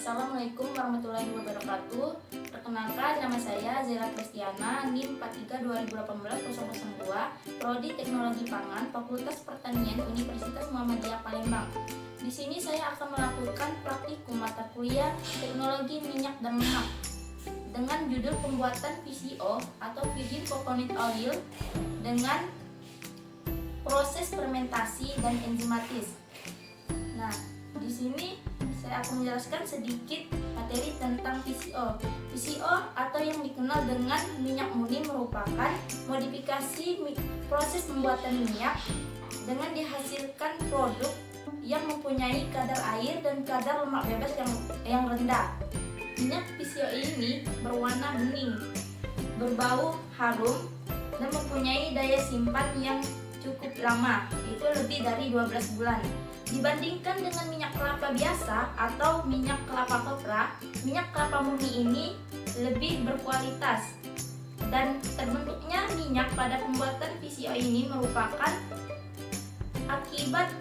Assalamualaikum warahmatullahi wabarakatuh. Perkenalkan, nama saya Zera Kristiana, NIM 43 2018 002, Prodi Teknologi Pangan, Fakultas Pertanian, Universitas Muhammadiyah Palembang. Di sini saya akan melakukan praktikum mata kuliah Teknologi Minyak dan Lemak dengan judul pembuatan VCO atau Virgin Coconut Oil dengan proses fermentasi dan enzimatis. Nah, di sini saya akan menjelaskan sedikit materi tentang VCO. VCO atau yang dikenal dengan minyak murni merupakan modifikasi proses pembuatan minyak dengan dihasilkan produk yang mempunyai kadar air dan kadar lemak bebas yang rendah. Minyak VCO ini berwarna bening, berbau harum, dan mempunyai daya simpan yang cukup lama, itu lebih dari 12 bulan. Dibandingkan dengan minyak kelapa biasa atau minyak kelapa kopra, minyak kelapa murni ini lebih berkualitas. Dan terbentuknya minyak pada pembuatan VCO ini merupakan akibat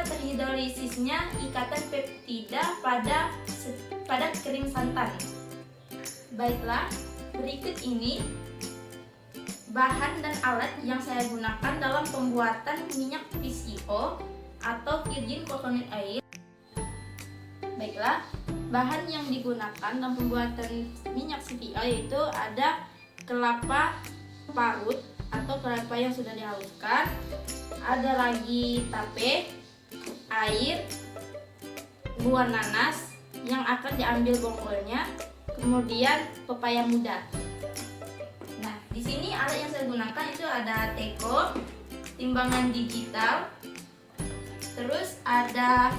terhidrolisisnya ikatan peptida pada krim santan. Baiklah, berikut ini bahan dan alat yang saya gunakan dalam pembuatan minyak VCO atau Virgin Coconut Oil. Baiklah, bahan yang digunakan dalam pembuatan minyak VCO yaitu ada kelapa parut atau kelapa yang sudah dihaluskan, ada lagi tape, air, buah nanas yang akan diambil bongkolnya, kemudian pepaya muda. Nah, di sini alat yang saya gunakan itu ada teko, timbangan digital, terus ada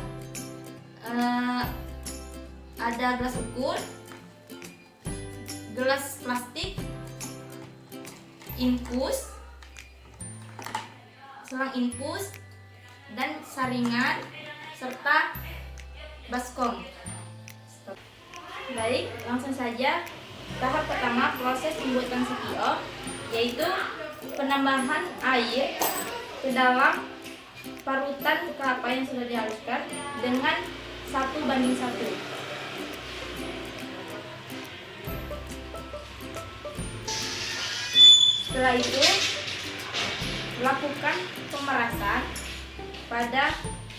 gelas ukur, gelas plastik, infus, selang infus, dan saringan serta baskom. Baik, langsung saja. Tahap pertama proses pembuatan VCO yaitu penambahan air ke dalam parutan kelapa yang sudah dihaluskan dengan 1:1. Setelah itu lakukan pemerasan pada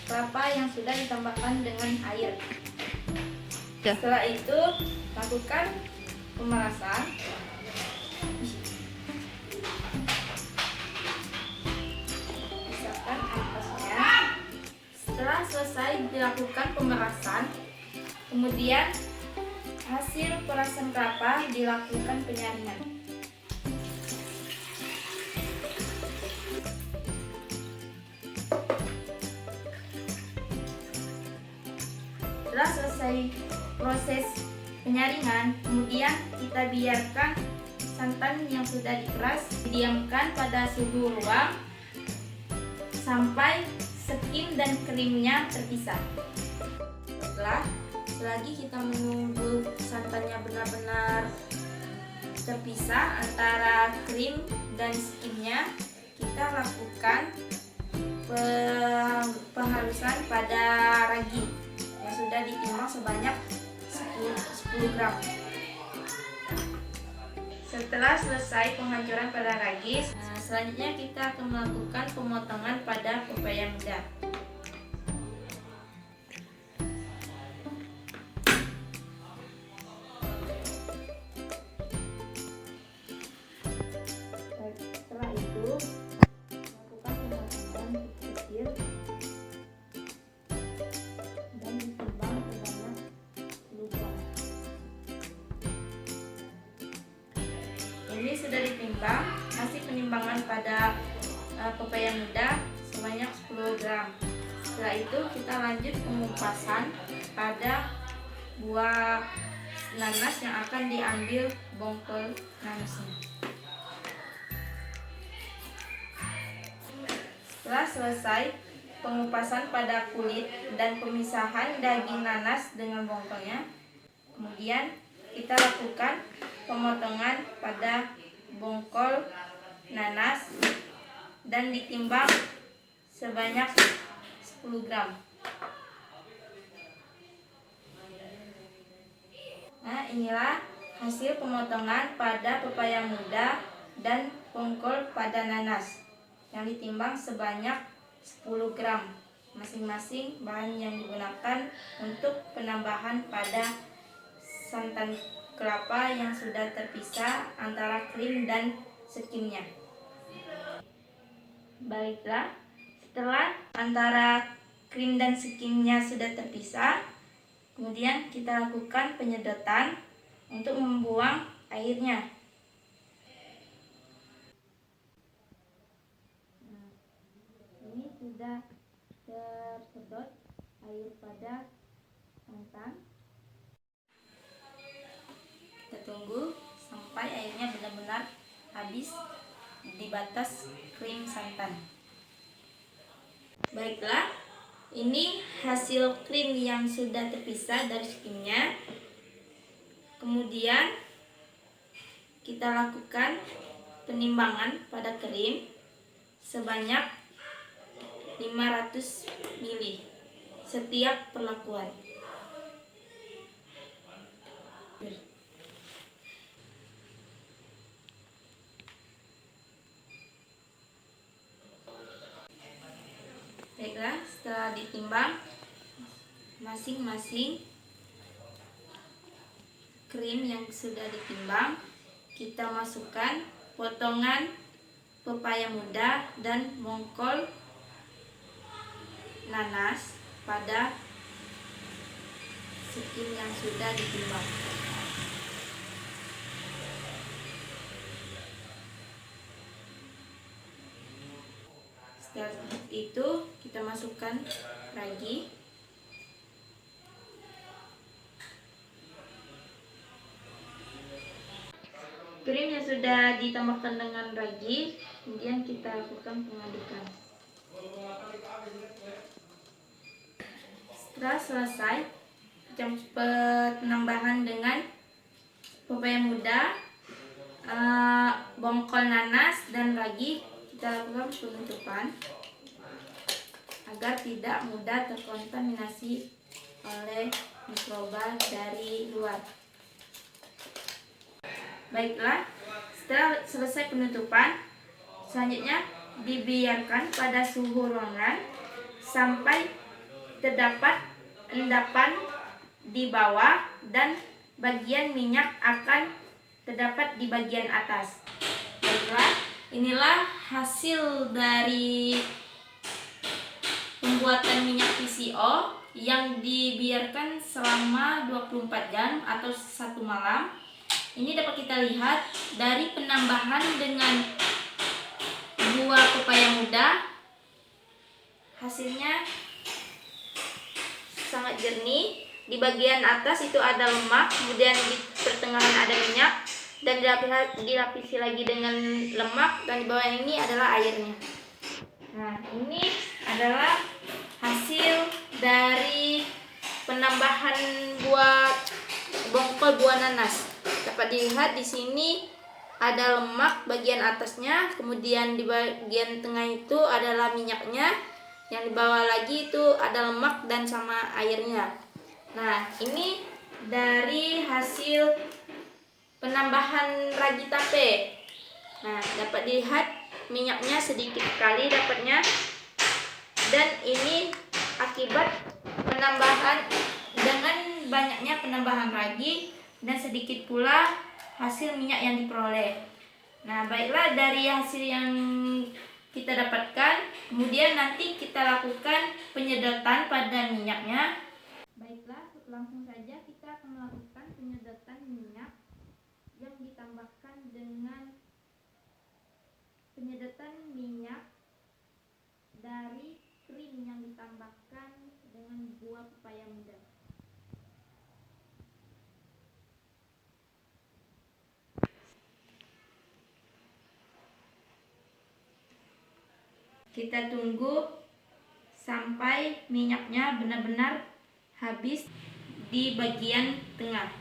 kelapa yang sudah ditambahkan dengan air. Setelah itu lakukan pemerasan. Pisahkan ampasnya. Setelah selesai dilakukan pemerasan, kemudian hasil perasan kelapa dilakukan penyaringan. Setelah selesai proses penyaringan, kemudian kita biarkan santan yang sudah diperas didiamkan pada suhu ruang sampai skim dan krimnya terpisah. Selagi kita menunggu santannya benar-benar terpisah antara krim dan skimnya, kita lakukan penghalusan pada ragi yang sudah ditimbang sebanyak 10 gram. Setelah selesai penghancuran pada ragi, selanjutnya kita akan melakukan pemotongan pada pepaya muda. Setelah itu lakukan pemotongan kecil dan ditimbang sebanyak 10 gram. Ini sudah ditimbang, hasil penimbangan pada pepaya muda sebanyak 10 gram. Setelah itu kita lanjut pengupasan pada buah nanas yang akan diambil bongkol nanasnya. Setelah selesai pengupasan pada kulit dan pemisahan daging nanas dengan bongkolnya, kemudian kita lakukan pemotongan pada bongkol nanas dan ditimbang sebanyak 10 gram. Nah, inilah hasil pemotongan pada pepaya muda dan bongkol pada nanas yang ditimbang sebanyak 10 gram. Masing-masing bahan yang digunakan untuk penambahan pada santan kelapa yang sudah terpisah antara krim dan skinnya. Baiklah, setelah antara krim dan skinnya sudah terpisah, kemudian kita lakukan penyedotan untuk membuang airnya. Nah, ini sudah tersedot air pada santan. Kita tunggu sampai airnya benar-benar habis di batas krim santan. Baiklah, ini hasil krim yang sudah terpisah dari skinnya. Kemudian kita lakukan penimbangan pada krim sebanyak 500 ml setiap perlakuan. Baiklah, setelah ditimbang masing-masing krim yang sudah ditimbang, kita masukkan potongan pepaya muda dan bongkol nanas pada skin yang sudah ditimbang. Setelah itu kita masukkan ragi. Krim yang sudah ditambahkan dengan ragi, kemudian kita lakukan pengadukan. Setelah selesai penambahan dengan pepaya muda, bongkol nanas dan ragi, kita lakukan penutupan agar tidak mudah terkontaminasi oleh mikroba dari luar. Baiklah, setelah selesai penutupan, selanjutnya dibiarkan pada suhu ruangan sampai terdapat endapan di bawah dan bagian minyak akan terdapat di bagian atas. Baiklah, inilah hasil dari pembuatan minyak PCO yang dibiarkan selama 24 jam atau 1 malam. Ini dapat kita lihat dari penambahan dengan buah pepaya muda. Hasilnya sangat jernih. Di bagian atas itu ada lemak, kemudian di pertengahan ada minyak, dan dilapisi lagi dengan lemak, dan di bawah ini adalah airnya. Nah, ini adalah hasil dari penambahan bongkol buah nanas. Dapat dilihat di sini ada lemak bagian atasnya, kemudian di bagian tengah itu adalah minyaknya, yang di bawah lagi itu ada lemak dan sama airnya. Nah, ini dari hasil penambahan ragi tape. Nah, dapat dilihat minyaknya sedikit sekali dapatnya, dan ini akibat penambahan dengan banyaknya penambahan ragi dan sedikit pula hasil minyak yang diperoleh. Nah, baiklah, dari hasil yang kita dapatkan, kemudian nanti kita lakukan penyedotan pada minyaknya. Baiklah, langsung saja kita akan melakukan penyedotan minyak yang ditambahkan dengan penyedotan minyak dari krim yang ditambahkan dengan buah pepaya muda. Kita tunggu sampai minyaknya benar-benar habis di bagian tengah.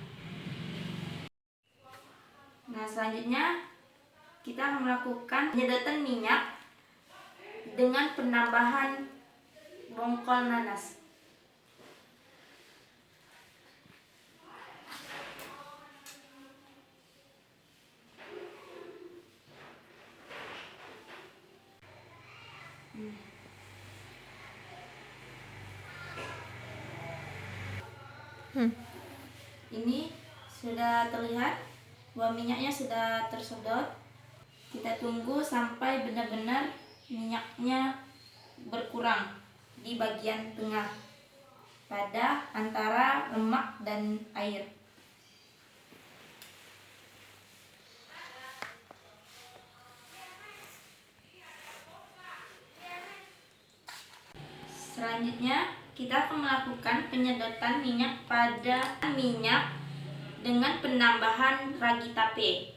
Nah, selanjutnya kita akan melakukan penyedotan minyak dengan penambahan bongkol nanas. Ini sudah terlihat bahwa minyaknya sudah tersedot. Kita tunggu sampai benar-benar minyaknya berkurang di bagian tengah pada antara lemak dan air. Selanjutnya, kita akan melakukan penyedotan minyak pada minyak dengan penambahan ragi tape.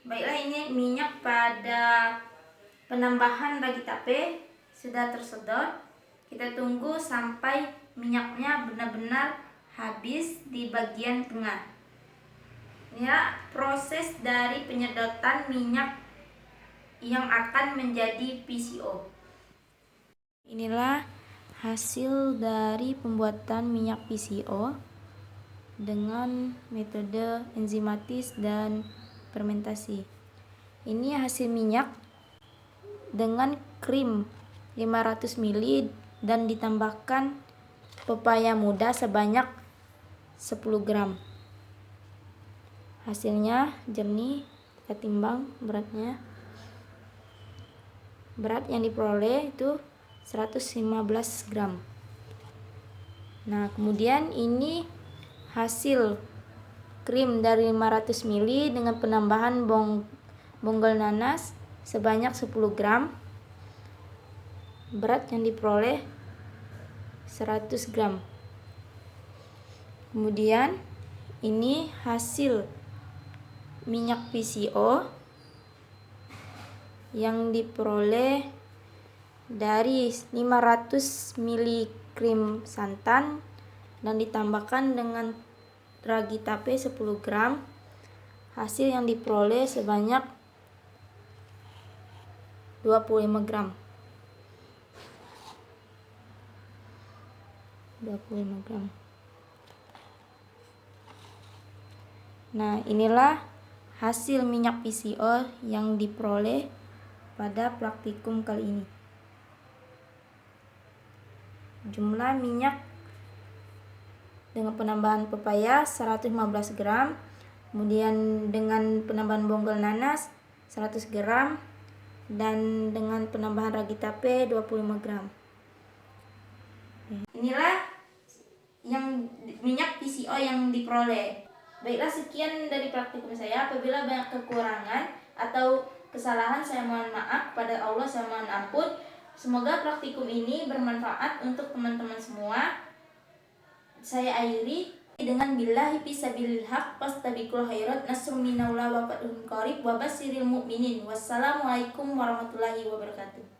Baiklah, ini minyak pada penambahan ragi tape sudah tersedot. Kita tunggu sampai minyaknya benar-benar habis di bagian tengah. Ya, proses dari penyedotan minyak yang akan menjadi PCO. Inilah hasil dari pembuatan minyak PCO dengan metode enzimatis dan fermentasi. Ini hasil minyak dengan krim 500 ml dan ditambahkan pepaya muda sebanyak 10 gram. Hasilnya jernih. Kita timbang beratnya. Berat yang diperoleh itu 115 gram. Nah, kemudian ini hasil krim dari 500 ml dengan penambahan bonggol nanas sebanyak 10 gram. Berat yang diperoleh 100 gram. Kemudian ini hasil minyak PCO yang diperoleh dari 500 ml krim santan dan ditambahkan dengan ragi tape 10 gram. Hasil yang diperoleh sebanyak 25 gram. 25 gram. Nah, inilah hasil minyak PCO yang diperoleh pada praktikum kali ini. Jumlah minyak dengan penambahan pepaya 115 gram, kemudian dengan penambahan bonggol nanas 100 gram, dan dengan penambahan ragi tape 25 gram. Inilah yang minyak PCO yang diperoleh. Baiklah, sekian dari praktikum saya. Apabila banyak kekurangan atau kesalahan, saya mohon maaf. Pada Allah saya mohon ampun. Semoga praktikum ini bermanfaat untuk teman-teman semua. Saya akhiri dengan billahi fisabilil haq fastabiqul khairat nasrun minallah wa fathun qarib wa basyiril mu'minin. Wassalamualaikum warahmatullahi wabarakatuh.